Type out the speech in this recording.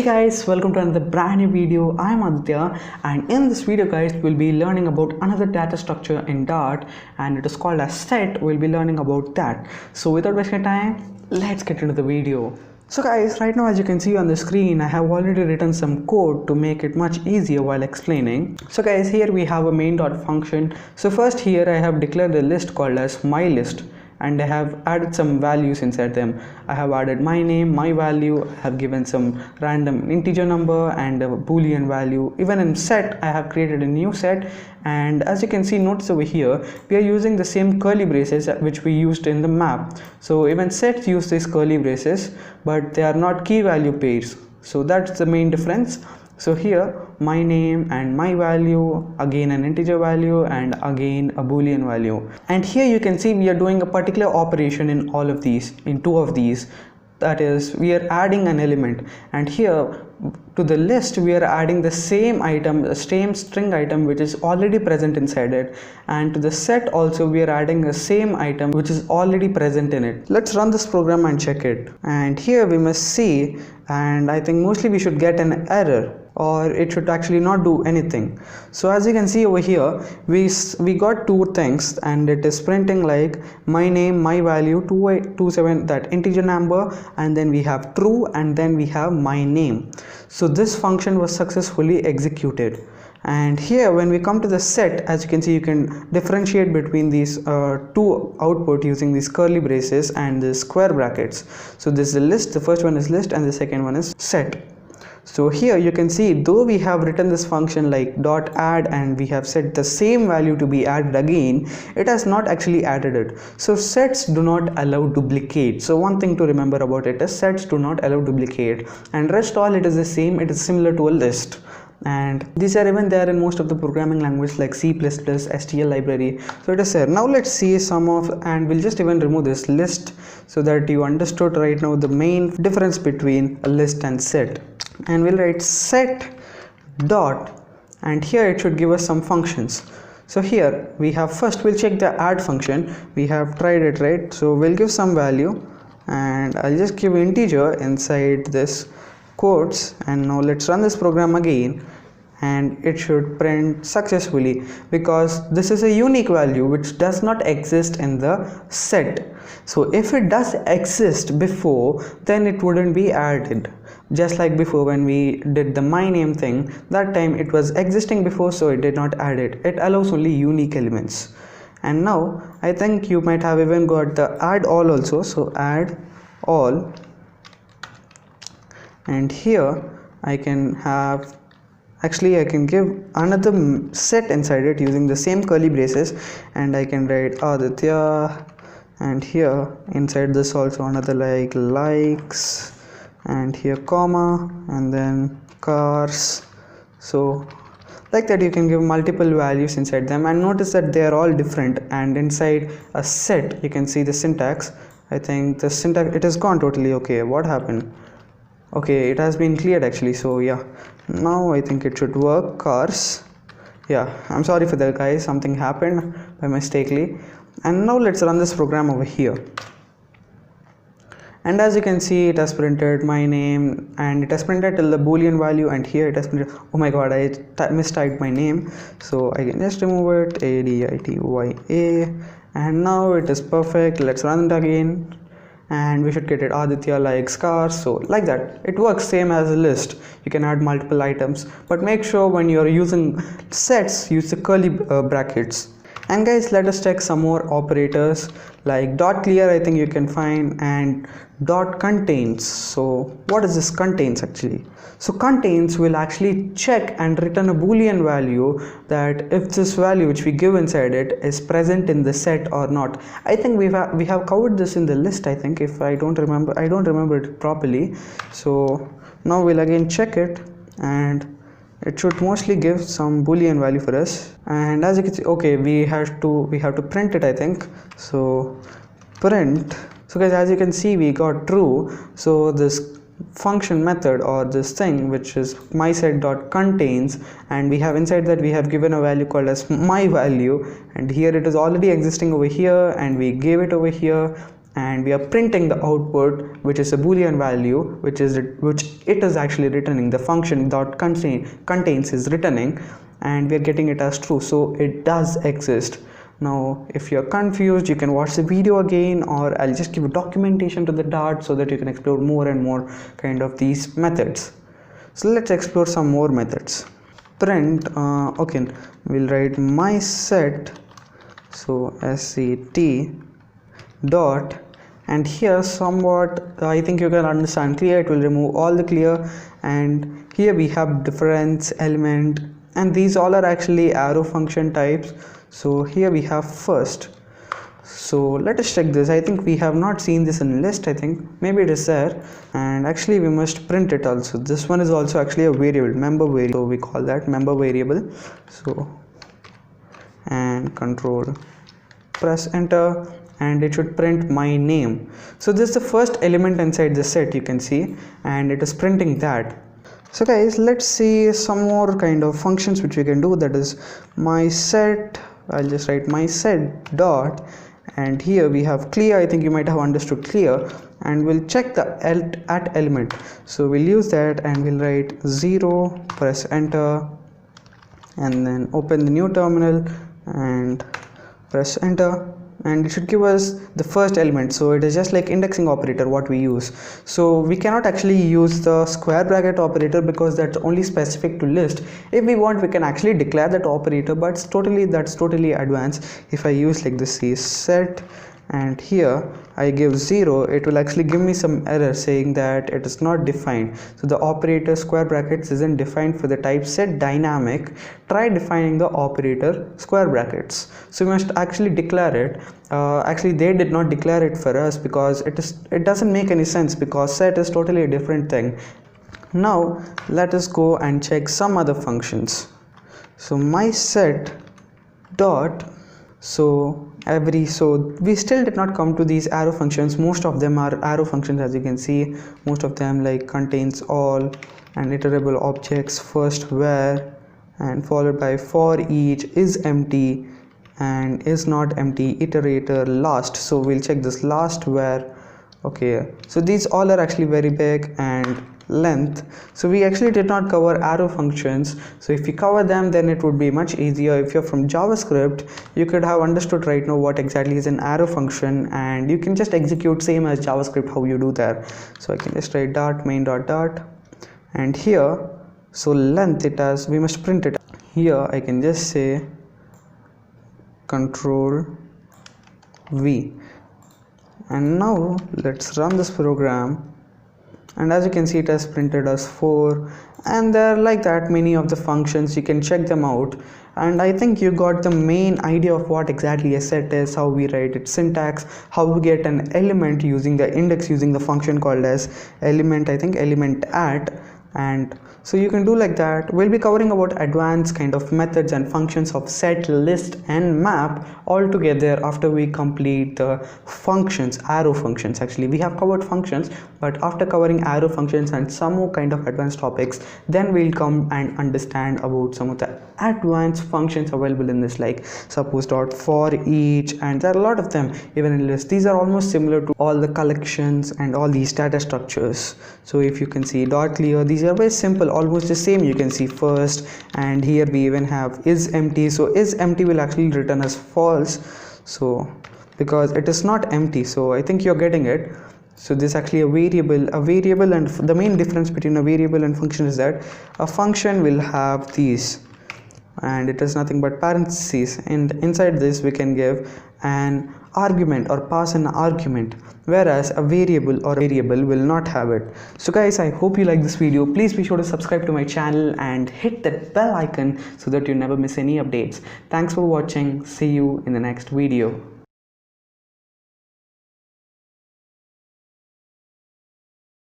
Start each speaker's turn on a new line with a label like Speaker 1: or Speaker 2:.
Speaker 1: guys, welcome to another brand new video. I am Aditya, and in this video guys we'll be learning about another data structure in Dart, and it is called as set. We'll be learning about that. So without wasting time, let's get into the video. So guys, right now as you can see on the screen, I have already written some code to make it much easier while explaining. So guys, here we have a main dot function. So first here I have declared a list called as my list, and I have added some values inside them. I have added my name, my value, I have given some random integer number and a boolean value. Even in set, I have created a new set, and as you can see, notice over here, we are using the same curly braces which we used in the map. So even sets use these curly braces, but they are not key value pairs. So that's the main difference. So here my name and my value, again an integer value and again a boolean value. And here you can see we are doing a particular operation in all of these, in two of these. That is, we are adding an element, and here to the list we are adding the same item, the same string item which is already present inside it, and to the set also we are adding the same item which is already present in it. Let's run this program and check it. And here we must see, and I think mostly we should get an error, or it should actually not do anything. So as you can see over here, we got two things, and it is printing like my name, my value, 2827, that integer number, and then we have true, and then we have my name. So this function was successfully executed. And here when we come to the set, as you can see, you can differentiate between these two output using these curly braces and the square brackets. So this is the list, the first one is list and the second one is set. So here you can see, though we have written this function like dot add and we have set the same value to be added again, it has not actually added it. So sets do not allow duplicate. So one thing to remember about it is sets do not allow duplicate, and rest all it is the same. It is similar to a list, and these are even there in most of the programming language like C++, STL library. So it is there. Now let's see some of, and we'll just even remove this list so that you understood right now the main difference between a list and set. And we'll write set dot, and here it should give us some functions. So here we have, first we'll check the add function. We have tried it, right? So we'll give some value, and I'll just give integer inside this quotes, and now let's run this program again, and it should print successfully because this is a unique value which does not exist in the set. So if it does exist before, then it wouldn't be added. Just like before when we did the my name thing, that time it was existing before, so it did not add it. It allows only unique elements. And now I think you might have even got the add all also. So add all, and here I can have, actually I can give another set inside it using the same curly braces, and I can write Aditya, and here inside this also another like likes, and here comma, and then cars. So like that you can give multiple values inside them, and notice that they are all different. And inside a set you can see the syntax. I think the syntax, it has gone totally. Okay, what happened? Okay, it has been cleared actually. So yeah, now I think it should work. Cars, yeah, I'm sorry for that guys, something happened by mistakenly. And now let's run this program over here, and as you can see, it has printed my name, and it has printed till the boolean value, and here it has printed, oh my god, I mistyped my name, so I can just remove it, Aditya, and now it is perfect. Let's run it again, and we should get it Aditya likes cars. So like that it works same as a list. You can add multiple items, but make sure when you're using sets, use the curly brackets. And guys, let us check some more operators like dot clear, I think you can find, and dot contains. So what is this contains actually? So contains will actually check and return a boolean value that if this value which we give inside it is present in the set or not. I think we have covered this in the list, I think, if I don't remember it properly. So now we'll again check it, and it should mostly give some boolean value for us. And as you can see, okay, we have to print it, I think. So print. So guys, as you can see, we got true. So this function method, or this thing which is my set dot contains, and we have inside that we have given a value called as my value, and here it is already existing over here, and we gave it over here, and we are printing the output, which is a boolean value, which it is actually returning. The function dot contains is returning, and we are getting it as true, so it does exist. Now if you're confused, you can watch the video again, or I'll just give a documentation to the Dart so that you can explore more and more kind of these methods. So let's explore some more methods. Print, okay, we'll write my set, so set dot, and here somewhat I think you can understand clear, it will remove all the clear, and here we have difference element, and these all are actually arrow function types. So here we have first, so let us check this. I think we have not seen this in list. I think maybe it is there, and actually we must print it also. This one is also actually a variable, member variable, so we call that member variable. So and control, press enter, and it should print my name. So this is the first element inside the set, you can see, and it is printing that. So guys, let's see some more kind of functions which we can do. That is my set, I'll just write my set dot, and here we have clear. I think you might have understood clear, and we'll check the at element. So we'll use that, and we'll write 0, press enter, and then open the new terminal and press enter, and it should give us the first element. So it is just like indexing operator what we use. So we cannot actually use the square bracket operator because that's only specific to list. If we want, we can actually declare that operator, but that's totally advanced. If I use like this, is set, and here I give 0, it will actually give me some error saying that it is not defined. So the operator square brackets isn't defined for the type set dynamic. Try defining the operator square brackets. So we must actually declare it. Actually they did not declare it for us because it doesn't make any sense, because set is totally a different thing. Now let us go and check some other functions. So my set dot, so we still did not come to these arrow functions. Most of them are arrow functions, as you can see. Most of them like contains all and iterable objects, first where, and followed by for each, is empty and is not empty, iterator, last. So we'll check this last where. Okay, so these all are actually very big, and length. So we actually did not cover arrow functions. So if we cover them, then it would be much easier. If you're from JavaScript, you could have understood right now what exactly is an arrow function, and you can just execute same as JavaScript how you do that. So I can just write dot main dot, and here, so length, we must print it. Here I can just say control V, and now let's run this program, and as you can see, it has printed as 4, and there are like that many of the functions. You can check them out, and I think you got the main idea of what exactly a set is, how we write its syntax, how we get an element using the index, using the function called as element, I think element at. And so you can do like that. We'll be covering about advanced kind of methods and functions of set, list and map all together after we complete the functions, arrow functions. Actually we have covered functions, but after covering arrow functions and some more kind of advanced topics, then we'll come and understand about some of the advanced functions available in this, like suppose dot for each, and there are a lot of them even in list. These are almost similar to all the collections and all these data structures. So if you can see dot clear, these are very simple, almost the same. You can see first, and here we even have is empty. So is empty will actually return as false, so because it is not empty. So I think you're getting it. So this is actually a variable, and the main difference between a variable and function is that a function will have these, and it is nothing but parentheses, and inside this we can give an argument or pass an argument, whereas a variable will not have it. So guys, I hope you like this video. Please be sure to subscribe to my channel and hit that bell icon so that you never miss any updates. Thanks for watching. See you in the next video.